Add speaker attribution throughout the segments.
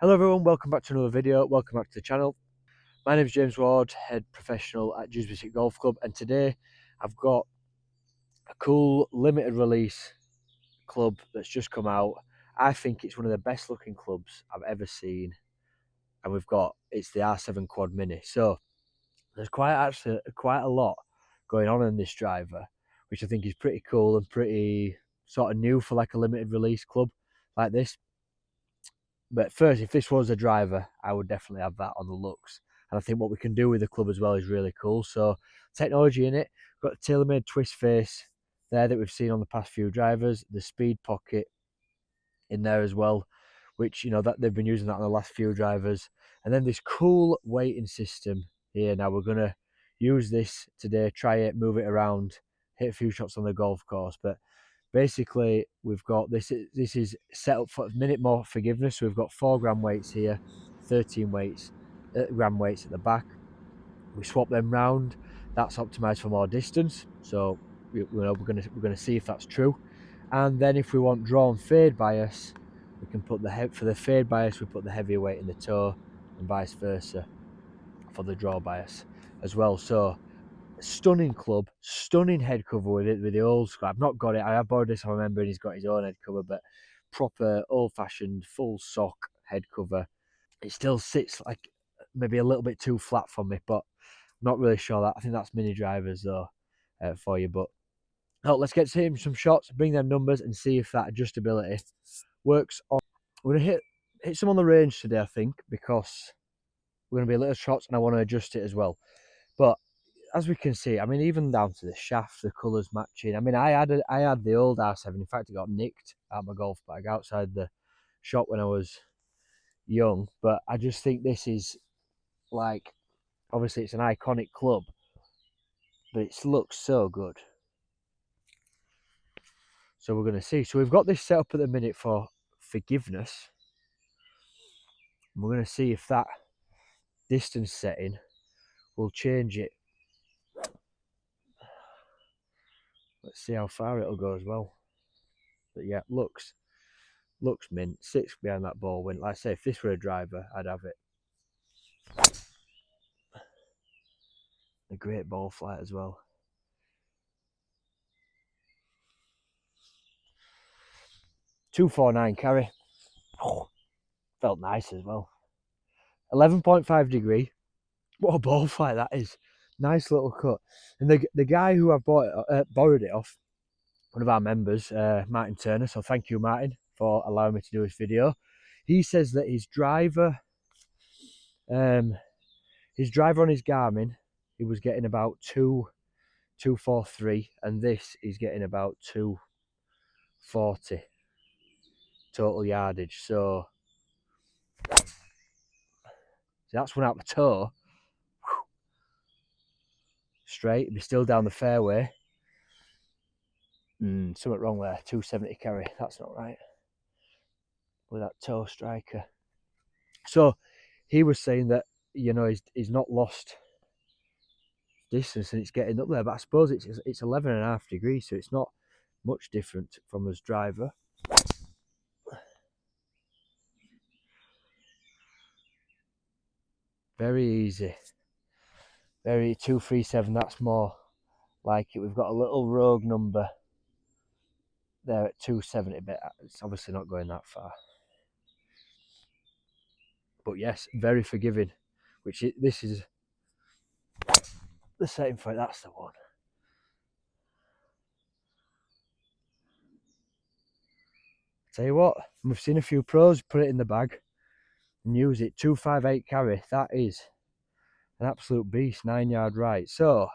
Speaker 1: Hello everyone, welcome back to another video, welcome back to the channel. My name is James Ward, head professional at Dewsbury Golf Club, and today I've got a cool limited release club that's just come out. I think it's one of the best looking clubs I've ever seen, and it's the R7 Quad Mini. So there's quite a lot going on in this driver, which I think is pretty cool and pretty sort of new for like a limited release club like this. But first, if this was a driver, I would definitely have that on the looks. And I think what we can do with the club as well is really cool. So technology in it, got the TaylorMade twist face there that we've seen on the past few drivers, the speed pocket in there as well, which, you know, that they've been using that on the last few drivers. And then this cool weighting system here. Now we're going to use this today, try it, move it around, hit a few shots on the golf course. But basically, we've got this is set up for minute more forgiveness. So we've got 4 gram weights here, 13 gram weights at the back. We swap them round. That's optimized for more distance. So we're gonna see if that's true. And then if we want draw and fade bias, we can put for the fade bias we put the heavier weight in the toe, and vice versa for the draw bias as well. So stunning club, stunning head cover with it, with the old school. I've not got it. I have borrowed this. I remember, and he's got his own head cover, but proper old-fashioned full sock head cover. It still sits like maybe a little bit too flat for me, but I'm not really sure that. I think that's mini drivers though for you. But let's get to him some shots, bring them numbers, and see if that adjustability works. We're gonna hit some on the range today, I think, because we're gonna be a little shots, and I want to adjust it as well. But as we can see, I mean, even down to the shaft, the colours matching. I mean, I had the old R7. In fact, it got nicked out of my golf bag outside the shop when I was young. But I just think this is like, obviously it's an iconic club, but it looks so good. So we're going to see. So we've got this set up at the minute for forgiveness. And we're going to see if that distance setting will change it. Let's see how far it'll go as well. But yeah, looks mint. Sits behind that ball. When, like I say, if this were a driver, I'd have it. A great ball flight as well. .249 carry. Oh, felt nice as well. 11.5 degree. What a ball flight that is. Nice little cut. And the guy who I've borrowed it off, one of our members, Martin Turner, so thank you, Martin, for allowing me to do this video. He says that his driver on his Garmin, he was getting about 243, and this is getting about 240 total yardage. So that's one out the toe. Straight, it'd be still down the fairway. Something wrong there. 270 carry. That's not right. With that toe striker. So he was saying that, you know, he's not lost distance and it's getting up there, but I suppose it's 11.5 degrees, so it's not much different from his driver. Very easy. Very 237. That's more like it. We've got a little rogue number there at 270, but it's obviously not going that far. But yes, very forgiving. This is the setting for it. That's the one. Tell you what, we've seen a few pros put it in the bag and use it. 258 carry. That is an absolute beast. 9-yard right. So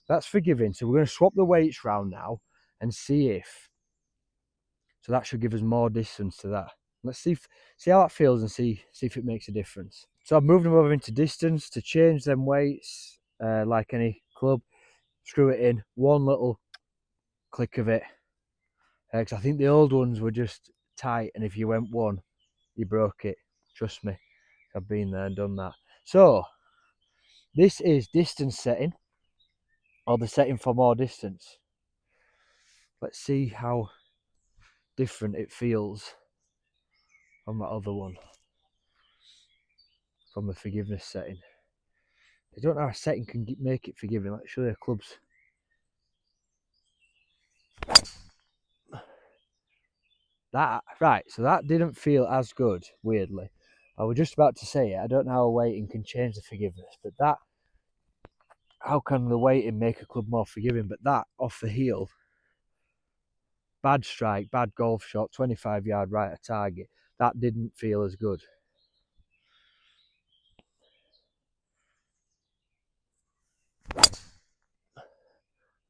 Speaker 1: that's forgiving. So we're going to swap the weights round now and see if. So that should give us more distance to that. Let's see how that feels and see if it makes a difference. So I've moved them over into distance to change them weights, like any club. Screw it in. One little click of it. Because I think the old ones were just tight, and if you went one, you broke it. Trust me, I've been there and done that. So this is distance setting, or the setting for more distance. Let's see how different it feels from that other one. from the forgiveness setting. I don't know how a setting can make it forgiving. Let's show you the clubs. That, right, so that didn't feel as good, weirdly. I was just about to say it. I don't know how weighting can change the forgiveness, but that, how can the weighting make a club more forgiving? But that, off the heel, bad strike, bad golf shot, 25-yard right at target, that didn't feel as good.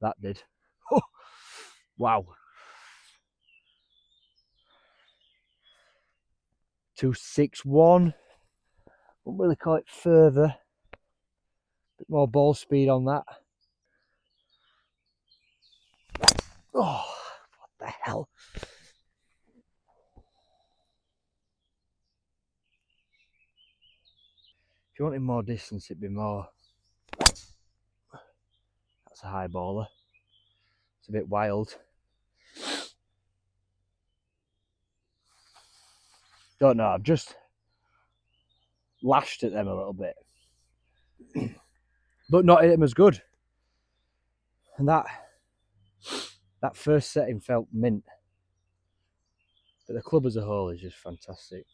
Speaker 1: That did. Oh, wow. 261. Wouldn't really call it further. Bit more ball speed on that. Oh, what the hell? If you wanted more distance, it'd be more. That's a high baller. It's a bit wild. Don't know, I've just lashed at them a little bit. But not hit them as good. And that first setting felt mint. But the club as a whole is just fantastic.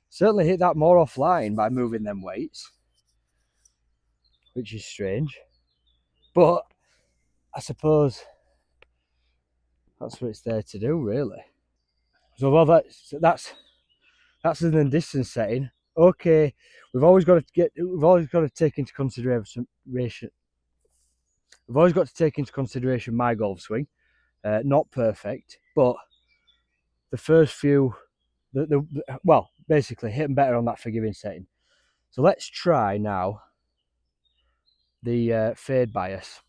Speaker 1: Certainly hit that more offline by moving them weights, which is strange. But I suppose that's what it's there to do, really. So while that's in the distance setting. Okay, we've always got to take into consideration. We've always got to take into consideration my golf swing. Not perfect, but the first few, well, basically hitting better on that forgiving setting. So let's try now the fade bias.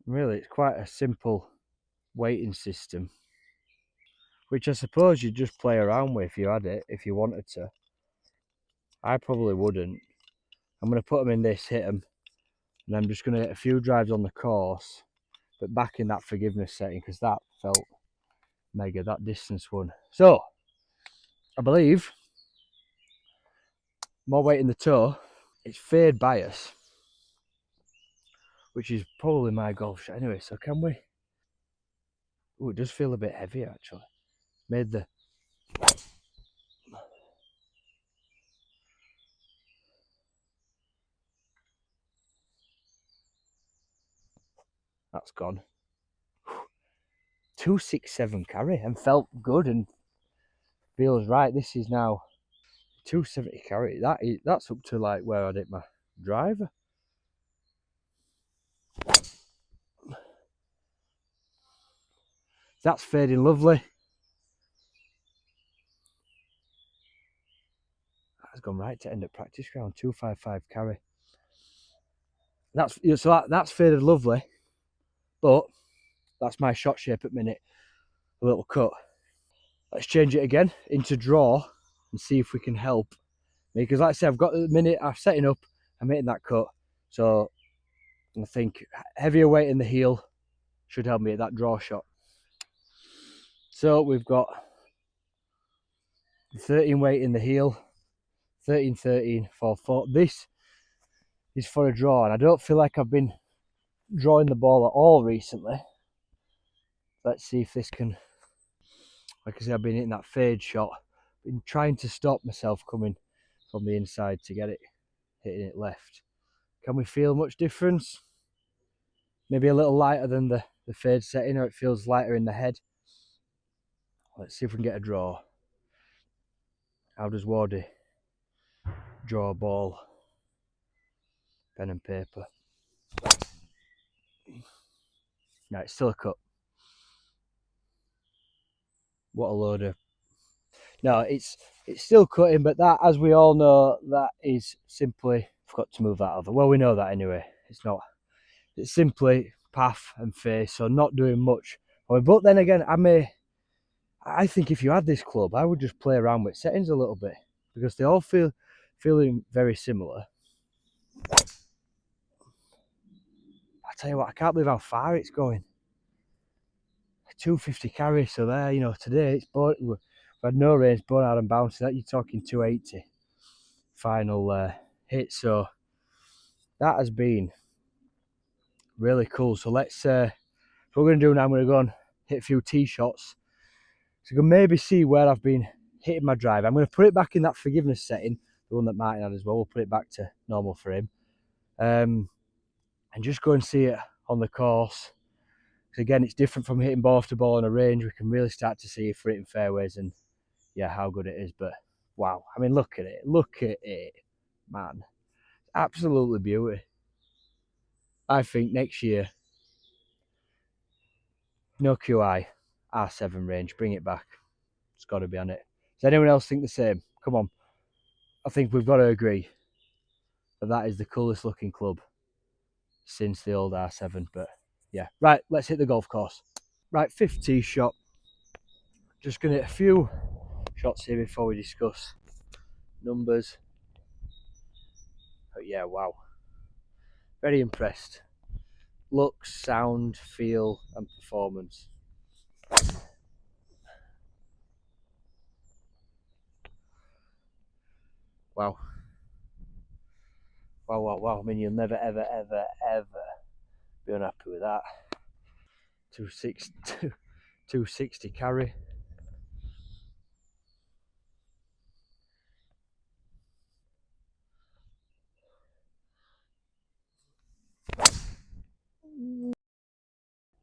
Speaker 1: Really, it's quite a simple weighting system, which I suppose you'd just play around with if you had it, if you wanted to. I probably wouldn't. I'm going to put them in this, hit them, and I'm just going to hit a few drives on the course, but back in that forgiveness setting, because that felt mega, that distance one. So, I believe, more weight in the toe, it's fade bias, which is probably my golf shot anyway, so can we? Oh, it does feel a bit heavy actually. Made the... That's gone. 267 carry and felt good and feels right. This is now 270 carry. That's up to like where I did my driver. That's fading lovely. That's gone right to end at practice ground. 255 carry. That's faded lovely, but that's my shot shape at minute. A little cut. Let's change it again into draw and see if we can help me. Because like I said, I've got the minute I'm setting up, I'm hitting that cut. So I think heavier weight in the heel should help me at that draw shot. So we've got 13 weight in the heel, 13, 13, 4, 4. This is for a draw, and I don't feel like I've been drawing the ball at all recently. Let's see if this can, like I said, I've been hitting that fade shot, been trying to stop myself coming from the inside to get it, hitting it left. Can we feel much difference? Maybe a little lighter than the fade setting, or it feels lighter in the head. Let's see if we can get a draw. How does Wardy draw a ball? Pen and paper. No, it's still a cut. What a load of... No, it's still cutting, but that, as we all know, that is simply... Forgot to move that over. Well, we know that anyway. It's simply path and face, so not doing much. But then again, I think if you had this club, I would just play around with settings a little bit, because they all feeling very similar. I tell you what, I can't believe how far it's going. 250 carry, so there, you know, today it's we're I've had no range, blown out and bouncing. That you're talking 280 final hit. So that has been really cool. So let's what we're going to do now, I'm going to go and hit a few tee shots, so you can maybe see where I've been hitting my drive. I'm going to put it back in that forgiveness setting, the one that Martin had as well. We'll put it back to normal for him, and just go and see it on the course. Because again, it's different from hitting ball after ball on a range. We can really start to see if we're hitting fairways and yeah, how good it is. But wow, I mean, look at it, man, absolutely beauty. I think next year, no QI, R7 range, bring it back. It's got to be on it. Does anyone else think the same? Come on. I think we've got to agree that that is the coolest looking club since the old R7. But yeah, right, let's hit the golf course. Right, fifth tee shot. Just going to hit a few shots here before we discuss numbers. But yeah, wow. Very impressed. Looks, sound, feel, and performance. Wow. Wow, wow, wow. I mean, you'll never, ever, ever, ever be unhappy with that. 260 carry.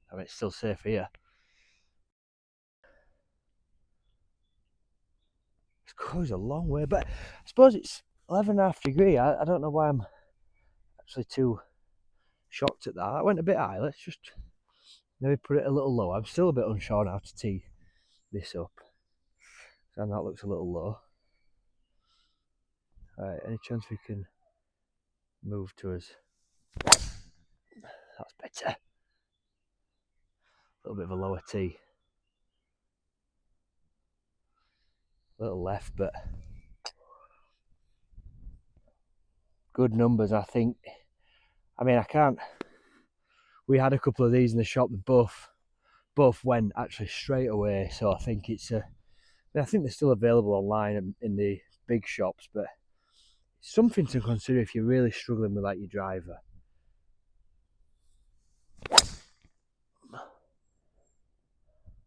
Speaker 1: I mean, it's still safe here. It goes a long way, but I suppose it's 11.5 degrees. I don't know why I'm actually too shocked at that. That went a bit high. Let's just maybe put it a little low. I'm still a bit unsure how to tee this up. And that looks a little low. Alright, any chance we can move to us? That's better. A little bit of a lower tee. A little left, but good numbers, I think. I mean, I can't. We had a couple of these in the shop. Both went actually straight away. So I think it's I think they're still available online in the big shops, but it's something to consider if you're really struggling with like your driver.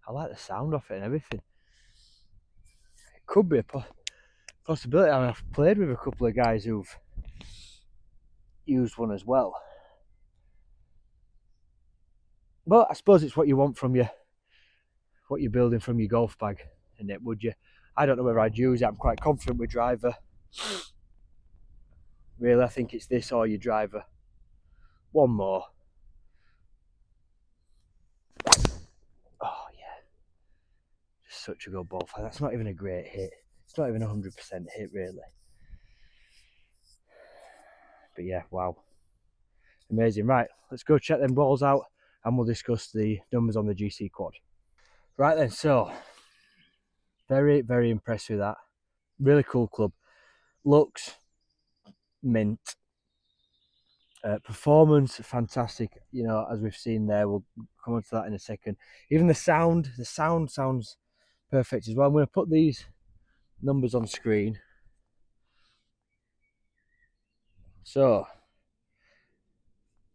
Speaker 1: I like the sound of it and everything. It could be a possibility. I mean, I've played with a couple of guys who've used one as well. But I suppose it's what you want from what you're building from your golf bag, isn't it? Would you? I don't know whether I'd use it. I'm quite confident with driver. Really, I think it's this or your driver. One more. Oh yeah, just such a good ball. That's not even a great hit. It's not even 100% hit really. But yeah, wow, amazing. Right, let's go check them balls out and we'll discuss the numbers on the GC quad. Right then, so very, very impressed with that. Really cool club. Looks mint. Performance fantastic, you know, as we've seen there. We'll come on to that in a second. Even the sound sounds perfect as well. I'm going to put these numbers on screen. So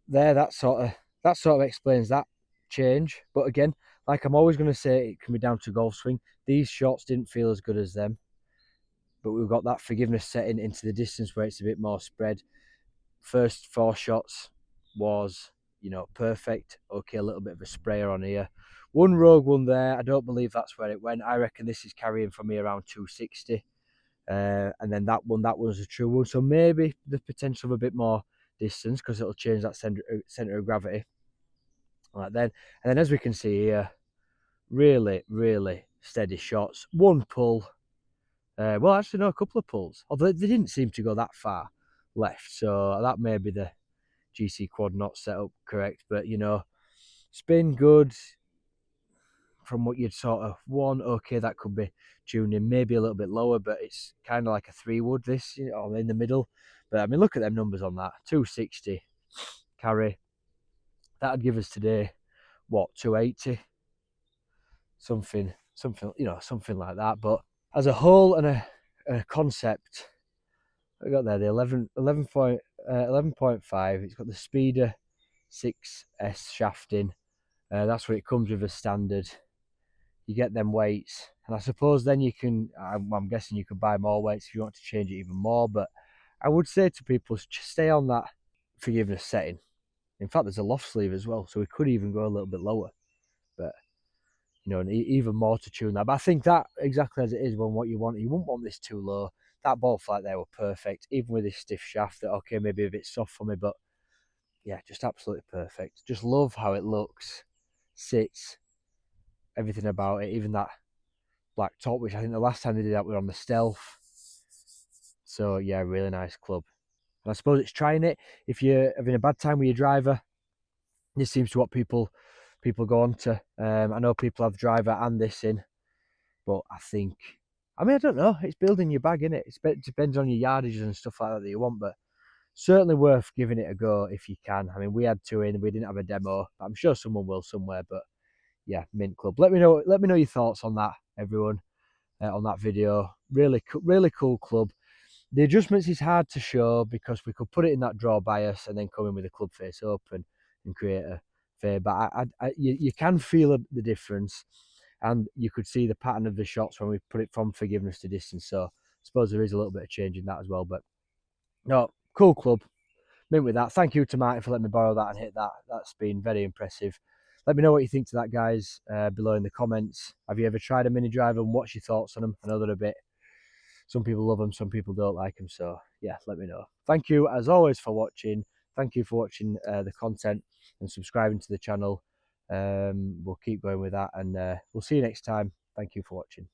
Speaker 1: there, that sort of explains that change. But again, like I'm always going to say, it can be down to golf swing. These shots didn't feel as good as them, but we've got that forgiveness setting into the distance where it's a bit more spread. First 4 shots was, you know, perfect. Okay, a little bit of a sprayer on here. One rogue one there. I don't believe that's where it went. I reckon this is carrying for me around 260. And then that was a true one. So maybe the potential of a bit more distance because it'll change that center of gravity. Like then, and then as we can see here, really, really steady shots. One pull. Well, actually, no, a couple of pulls. Although they didn't seem to go that far left. So that may be the GC quad not set up correct. But, you know, spin good from what you'd sort of want. Okay, that could be tuned in maybe a little bit lower, but it's kind of like a 3 wood, this, you know, in the middle. But, I mean, look at them numbers on that. 260 carry. That'd give us today, what, 280? Something something, you know, something like that. But as a whole and a concept, I got there the 11.5. It's got the Speeder 6S shafting. That's what it comes with as standard. You get them weights, and I suppose then you can, I'm guessing you could buy more weights if you want to change it even more. But I would say to people, just stay on that forgiveness setting. In fact, there's a loft sleeve as well, so we could even go a little bit lower. But you know, and even more to tune that. But I think that exactly as it is, when what you want, you wouldn't want this too low. That ball flight there were perfect, even with this stiff shaft. That okay, maybe a bit soft for me, but yeah, just absolutely perfect. Just love how it looks, sits, everything about it. Even that black top, which I think the last time they did that were on the Stealth. So yeah, really nice club. And I suppose it's trying it. If you're having a bad time with your driver, this seems to what people go on to. I know people have driver and this in, but I think, I mean, I don't know. It's building your bag, innit? It depends on your yardages and stuff like that you want, but certainly worth giving it a go if you can. I mean, we had two in, we didn't have a demo. I'm sure someone will somewhere, but yeah, mint club. Let me know your thoughts on that, everyone, on that video. Really cool club. The adjustments is hard to show because we could put it in that draw bias and then come in with the club face open and create a fade. But you can feel the difference, and you could see the pattern of the shots when we put it from forgiveness to distance. So I suppose there is a little bit of change in that as well. But no, cool club. Mint with that. Thank you to Martin for letting me borrow that and hit that. That's been very impressive. Let me know what you think to that, guys, below in the comments. Have you ever tried a mini driver, and what's your thoughts on them? I know they're a bit, some people love them, some people don't like them. So yeah, let me know. Thank you as always for watching. Thank you for watching the content and subscribing to the channel. We'll keep going with that, and we'll see you next time. Thank you for watching.